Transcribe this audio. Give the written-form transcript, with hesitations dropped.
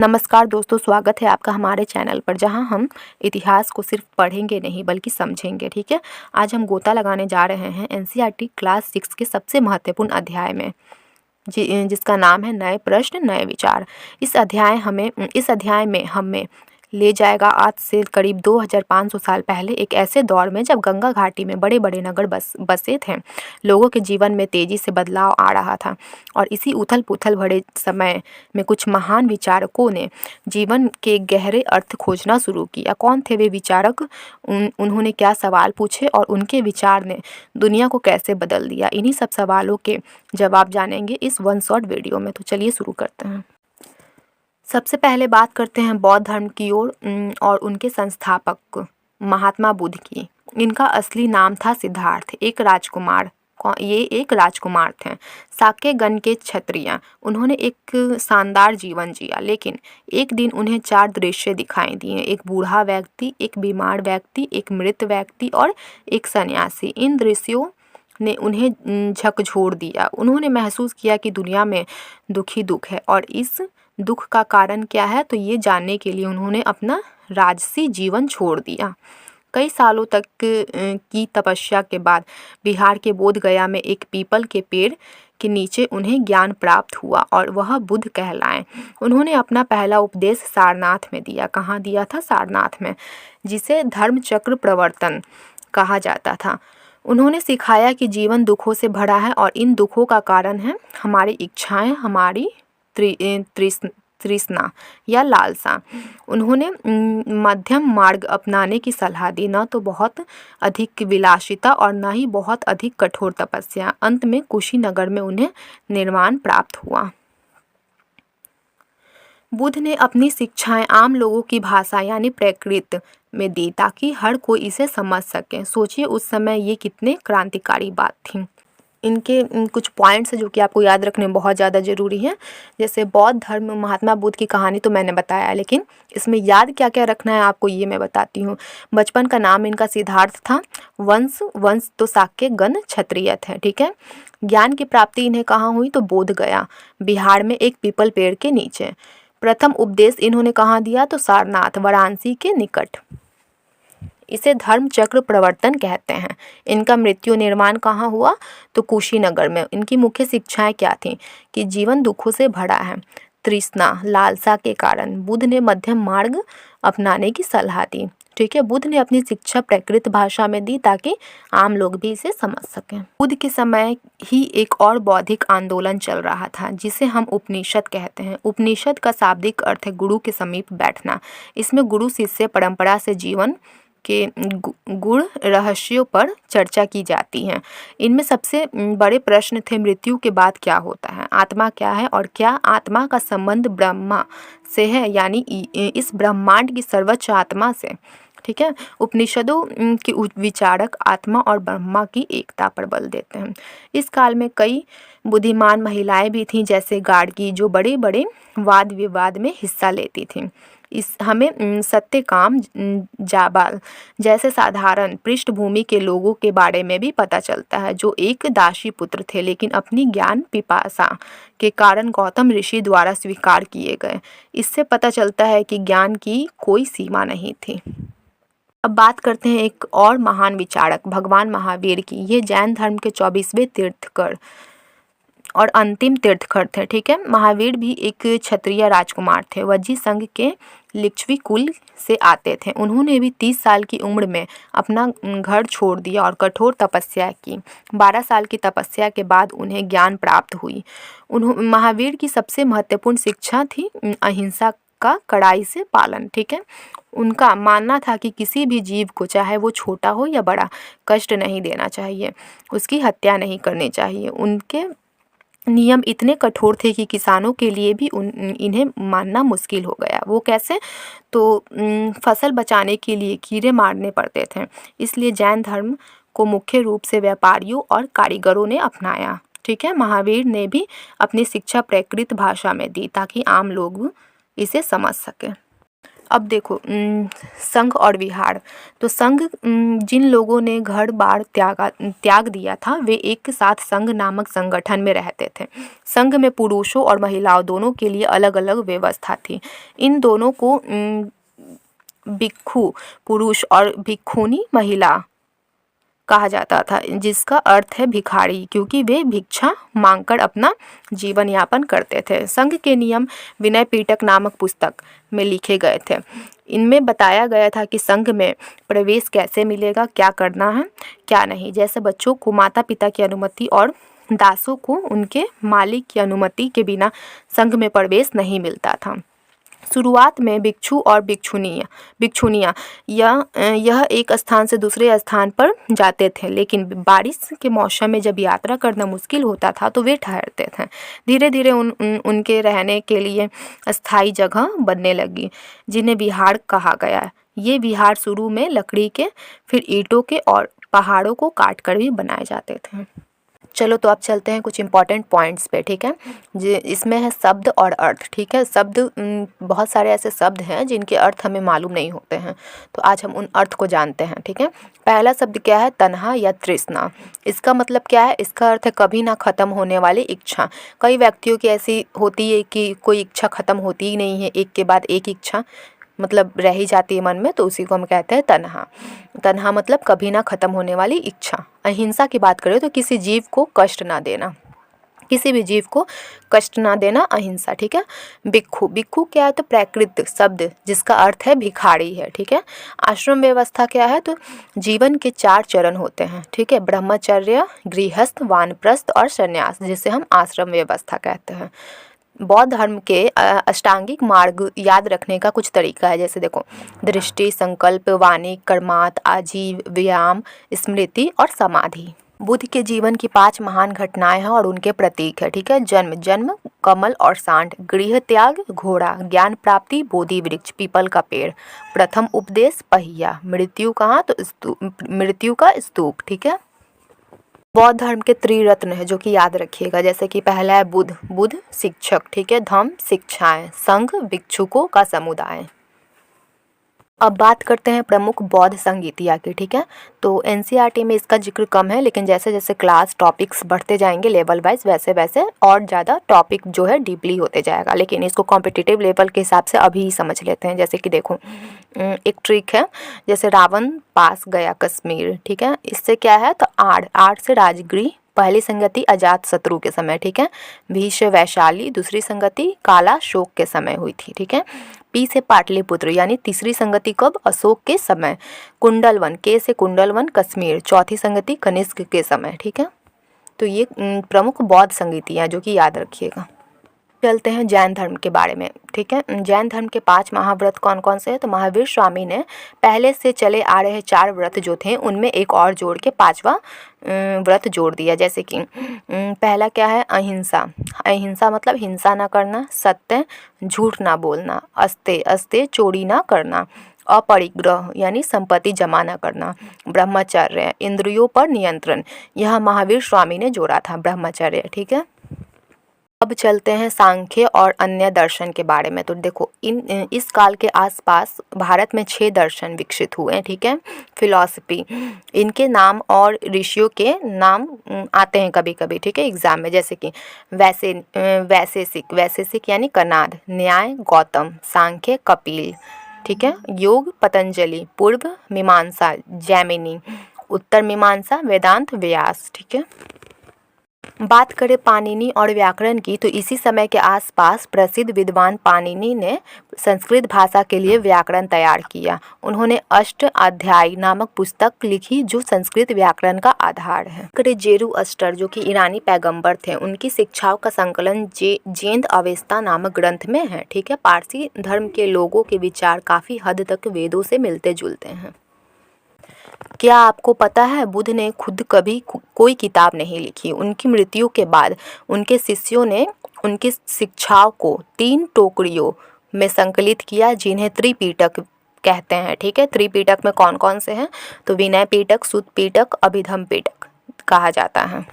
नमस्कार दोस्तों, स्वागत है आपका हमारे चैनल पर, जहां हम इतिहास को सिर्फ पढ़ेंगे नहीं बल्कि समझेंगे। ठीक है, आज हम गोता लगाने जा रहे हैं एनसीईआरटी क्लास 6 के सबसे महत्वपूर्ण अध्याय में, जिसका नाम है नए प्रश्न नए विचार। इस अध्याय में हमें ले जाएगा आज से करीब 2500 साल पहले, एक ऐसे दौर में जब गंगा घाटी में बड़े बड़े नगर बसे थे। लोगों के जीवन में तेजी से बदलाव आ रहा था और इसी उथल पुथल भरे समय में कुछ महान विचारकों ने जीवन के गहरे अर्थ खोजना शुरू किया। कौन थे वे विचारक, उन्होंने क्या सवाल पूछे और उनके विचार ने दुनिया को कैसे बदल दिया? इन्हीं सब सवालों के जवाब जानेंगे इस वन शॉट वीडियो में। तो चलिए शुरू करते हैं। सबसे पहले बात करते हैं बौद्ध धर्म की ओर और उनके संस्थापक महात्मा बुद्ध की। इनका असली नाम था सिद्धार्थ। ये एक राजकुमार थे, शाक्य गण के क्षत्रिय। उन्होंने एक शानदार जीवन जिया, लेकिन एक दिन उन्हें 4 दृश्य दिखाई दिए। एक बूढ़ा व्यक्ति, एक बीमार व्यक्ति, एक मृत व्यक्ति और एक सन्यासी। इन दृश्यों ने उन्हें झकझोर दिया। उन्होंने महसूस किया कि दुनिया में दुख ही दुख है और इस दुख का कारण क्या है, तो ये जानने के लिए उन्होंने अपना राजसी जीवन छोड़ दिया। कई सालों तक की तपस्या के बाद बिहार के बोध गया में एक पीपल के पेड़ के नीचे उन्हें ज्ञान प्राप्त हुआ और वह बुद्ध कहलाए। उन्होंने अपना पहला उपदेश सारनाथ में दिया। कहाँ दिया था? सारनाथ में, जिसे धर्म चक्र प्रवर्तन कहा जाता था। उन्होंने सिखाया कि जीवन दुखों से भरा है और इन दुखों का कारण है हमारी इच्छाएं, हमारी तृष्णा या लालसा। उन्होंने मध्यम मार्ग अपनाने की सलाह दी, न तो बहुत अधिक विलासिता और न ही बहुत अधिक कठोर तपस्या। अंत में कुशीनगर में उन्हें निर्वाण प्राप्त हुआ। बुद्ध ने अपनी शिक्षाएं आम लोगों की भाषा यानी प्राकृत में दी ताकि हर कोई इसे समझ सके। सोचिए उस समय ये कितने क्रांतिकारी बात थी। इनके कुछ पॉइंट्स जो कि आपको याद रखने बहुत ज़्यादा ज़रूरी हैं। जैसे बौद्ध धर्म, महात्मा बुद्ध की कहानी तो मैंने बताया, लेकिन इसमें याद क्या क्या रखना है आपको ये मैं बताती हूँ। बचपन का नाम इनका सिद्धार्थ था। वंश तो शाक्य गण क्षत्रिय थे। ठीक है। ज्ञान की प्राप्ति इन्हें कहाँ हुई? तो बोध गया, बिहार में एक पीपल पेड़ के नीचे। प्रथम उपदेश इन्होंने कहाँ दिया? तो सारनाथ, वाराणसी के निकट। इसे धर्म चक्र प्रवर्तन कहते हैं। इनका मृत्यु निर्माण कहाँ हुआ? तो कुशीनगर में। इनकी मुख्य शिक्षाएं क्या थीं? कि जीवन दुखों से भरा है, तृष्णा लालसा के कारण। बुद्ध ने मध्यम मार्ग अपनाने की सलाह दी। ठीक है। बुद्ध ने अपनी शिक्षा प्राकृत भाषा में दी ताकि आम लोग भी इसे समझ सकें। बुद्ध के समय ही एक और बौद्धिक आंदोलन चल रहा था, जिसे हम उपनिषद कहते हैं। उपनिषद का शाब्दिक अर्थ है गुरु के समीप बैठना। इसमें गुरु शिष्य परंपरा से जीवन के गुण रहस्यों पर चर्चा की जाती है। इनमें सबसे बड़े प्रश्न थे मृत्यु के बाद क्या होता है, आत्मा क्या है और क्या आत्मा का संबंध ब्रह्मा से है, यानी इस ब्रह्मांड की सर्वोच्च आत्मा से। ठीक है। उपनिषदों के विचारक आत्मा और ब्रह्मा की एकता पर बल देते हैं। इस काल में कई बुद्धिमान महिलाएं भी थीं, जैसे गार्गी, जो बड़े बड़े वाद विवाद में हिस्सा लेती थीं। हमें सत्यकाम जाबाल जैसे साधारण पृष्ठभूमि के लोगों के बारे में भी पता चलता है, जो एक दासी पुत्र थे लेकिन अपनी ज्ञान पिपासा के कारण गौतम ऋषि द्वारा स्वीकार किए गए। इससे पता चलता है कि ज्ञान की कोई सीमा नहीं थी। अब बात करते हैं एक और महान विचारक भगवान महावीर की। ये जैन धर्म के 24वें तीर्थकर और अंतिम तीर्थकर थे। ठीक है। महावीर भी एक क्षत्रिय राजकुमार थे। वज्जी संघ के लिच्छवी कुल से आते थे। उन्होंने भी 30 साल की उम्र में अपना घर छोड़ दिया और कठोर तपस्या की। 12 साल की तपस्या के बाद उन्हें ज्ञान प्राप्त हुई। महावीर की सबसे महत्वपूर्ण शिक्षा थी अहिंसा का कड़ाई से पालन। ठीक है। उनका मानना था कि किसी भी जीव को, चाहे वो छोटा हो या बड़ा, कष्ट नहीं देना चाहिए, उसकी हत्या नहीं करनी चाहिए। उनके नियम इतने कठोर थे कि किसानों के लिए भी इन्हें मानना मुश्किल हो गया। वो कैसे? तो फसल बचाने के लिए कीड़े मारने पड़ते थे। इसलिए जैन धर्म को मुख्य रूप से व्यापारियों और कारीगरों ने अपनाया। ठीक है। महावीर ने भी अपनी शिक्षा प्राकृत भाषा में दी ताकि आम लोग इसे समझ सकें। अब देखो संघ और विहार। तो संघ जिन लोगों ने घर बार त्याग दिया था वे एक साथ संघ नामक संगठन में रहते थे। संघ में पुरुषों और महिलाओं दोनों के लिए अलग अलग व्यवस्था थी। इन दोनों को भिक्षु पुरुष और भिक्षुनी महिला कहा जाता था, जिसका अर्थ है भिखारी, क्योंकि वे भिक्षा मांगकर अपना जीवन यापन करते थे। संघ के नियम विनय पिटक नामक पुस्तक में लिखे गए थे। इनमें बताया गया था कि संघ में प्रवेश कैसे मिलेगा, क्या करना है क्या नहीं। जैसे बच्चों को माता पिता की अनुमति और दासों को उनके मालिक की अनुमति के बिना संघ में प्रवेश नहीं मिलता था। शुरुआत में भिक्षु और भिक्षुनियाँ यह एक स्थान से दूसरे स्थान पर जाते थे, लेकिन बारिश के मौसम में जब यात्रा करना मुश्किल होता था तो वे ठहरते थे। धीरे धीरे उनके रहने के लिए अस्थायी जगह बनने लगी, जिन्हें विहार कहा गया। ये विहार शुरू में लकड़ी के, फिर ईंटों के और पहाड़ों को काट कर भी बनाए जाते थे। चलो तो अब चलते हैं कुछ इंपॉर्टेंट पॉइंट्स पे, ठीक है। इसमें है शब्द और अर्थ, ठीक है। शब्द बहुत सारे ऐसे शब्द हैं जिनके अर्थ हमें मालूम नहीं होते हैं, तो आज हम उन अर्थ को जानते हैं, ठीक है। पहला शब्द क्या है? तन्हा या तृष्णा। इसका मतलब क्या है? इसका अर्थ है कभी ना ख़त्म होने वाली इच्छा। कई व्यक्तियों की ऐसी होती है कि कोई इच्छा ख़त्म होती ही नहीं है, एक के बाद एक इच्छा मतलब रह ही जाती है मन में, तो उसी को हम कहते हैं तन्हा। तन्हा मतलब कभी ना ख़त्म होने वाली इच्छा। अहिंसा की बात करें तो किसी जीव को कष्ट ना देना, किसी भी जीव को कष्ट ना देना अहिंसा, ठीक है। भिक्षु क्या है? तो प्राकृत शब्द जिसका अर्थ है भिखारी है, ठीक है। आश्रम व्यवस्था क्या है? तो जीवन के 4 चरण होते हैं, ठीक है। ब्रह्मचर्य, गृहस्थ, वानप्रस्थ और संन्यास, जिसे हम आश्रम व्यवस्था कहते हैं। बौद्ध धर्म के अष्टांगिक मार्ग याद रखने का कुछ तरीका है, जैसे देखो दृष्टि, संकल्प, वाणी, कर्मात, आजीव, व्यायाम, स्मृति और समाधि। बुद्ध के जीवन की 5 महान घटनाएं हैं और उनके प्रतीक है, ठीक है। जन्म कमल और सांड, गृह त्याग घोड़ा, ज्ञान प्राप्ति बोधि वृक्ष पीपल का पेड़, प्रथम उपदेश पहिया, मृत्यु कहाँ? तो मृत्यु का स्तूप, ठीक है। बौद्ध धर्म के त्रिरत्न है जो कि याद रखिएगा, जैसे कि पहला है बुद्ध शिक्षक, ठीक है। धम्म शिक्षाएं, संघ भिक्षुकों का समुदाय। अब बात करते हैं प्रमुख बौद्ध संगीतिया की, ठीक है। तो एनसीईआरटी में इसका जिक्र कम है, लेकिन जैसे जैसे क्लास टॉपिक्स बढ़ते जाएंगे लेवल वाइज, वैसे वैसे और ज़्यादा टॉपिक जो है डीपली होते जाएगा, लेकिन इसको कॉम्पिटिटिव लेवल के हिसाब से अभी ही समझ लेते हैं। जैसे कि देखो एक ट्रिक है, जैसे रावण पास गया कश्मीर, ठीक है। इससे क्या है? तो आड़ से राजगृह, पहली संगति अजात शत्रु के समय, ठीक है। भीष्म वैशाली, दूसरी संगति काला शोक के समय हुई थी, ठीक है। पी से पाटलिपुत्र यानी तीसरी संगति कब? अशोक के समय। कुंडलवन, के से कुंडलवन कश्मीर, चौथी संगति कनिष्क के समय, ठीक है। तो ये प्रमुख बौद्ध संगीतियाँ जो कि याद रखिएगा। चलते हैं जैन धर्म के बारे में, ठीक है। जैन धर्म के 5 महाव्रत कौन कौन से हैं? तो महावीर स्वामी ने पहले से चले आ रहे 4 व्रत जो थे उनमें एक और जोड़ के 5वां व्रत जोड़ दिया। जैसे कि पहला क्या है? अहिंसा। अहिंसा मतलब हिंसा ना करना, सत्य, झूठ ना बोलना, अस्ते चोरी ना करना, अपरिग्रह यानी संपत्ति जमा न करना, ब्रह्मचर्य, इंद्रियों पर नियंत्रण। यह महावीर स्वामी ने जोड़ा था ब्रह्मचर्य, ठीक है। अब चलते हैं सांख्य और अन्य दर्शन के बारे में। तो देखो इस काल के आसपास भारत में 6 दर्शन विकसित हुए हैं, ठीक है। फिलॉसफी, इनके नाम और ऋषियों के नाम आते हैं कभी कभी, ठीक है, एग्जाम में। जैसे कि वैशेषिक यानी कनाद, न्याय गौतम, सांख्य कपिल, ठीक है। योग पतंजलि, पूर्व मीमांसा जैमिनी, उत्तर मीमांसा वेदांत व्यास, ठीक है। बात करें पाणिनि और व्याकरण की, तो इसी समय के आसपास प्रसिद्ध विद्वान पाणिनि ने संस्कृत भाषा के लिए व्याकरण तैयार किया। उन्होंने अष्टाध्यायी नामक पुस्तक लिखी जो संस्कृत व्याकरण का आधार है। करें जेरुअस्टर जो कि ईरानी पैगंबर थे, उनकी शिक्षाओं का संकलन जेंद अवेस्ता नामक ग्रंथ में है, ठीक है। पारसी धर्म के लोगों के विचार काफ़ी हद तक वेदों से मिलते जुलते हैं। क्या आपको पता है बुद्ध ने खुद कभी कोई किताब नहीं लिखी। उनकी मृत्यु के बाद उनके शिष्यों ने उनकी शिक्षाओं को 3 टोकरियों में संकलित किया जिन्हें त्रिपिटक कहते हैं, ठीक है। त्रिपिटक में कौन कौन से हैं? तो विनय पिटक, सुत्त पिटक, अभिधम्म पिटक कहा जाता है।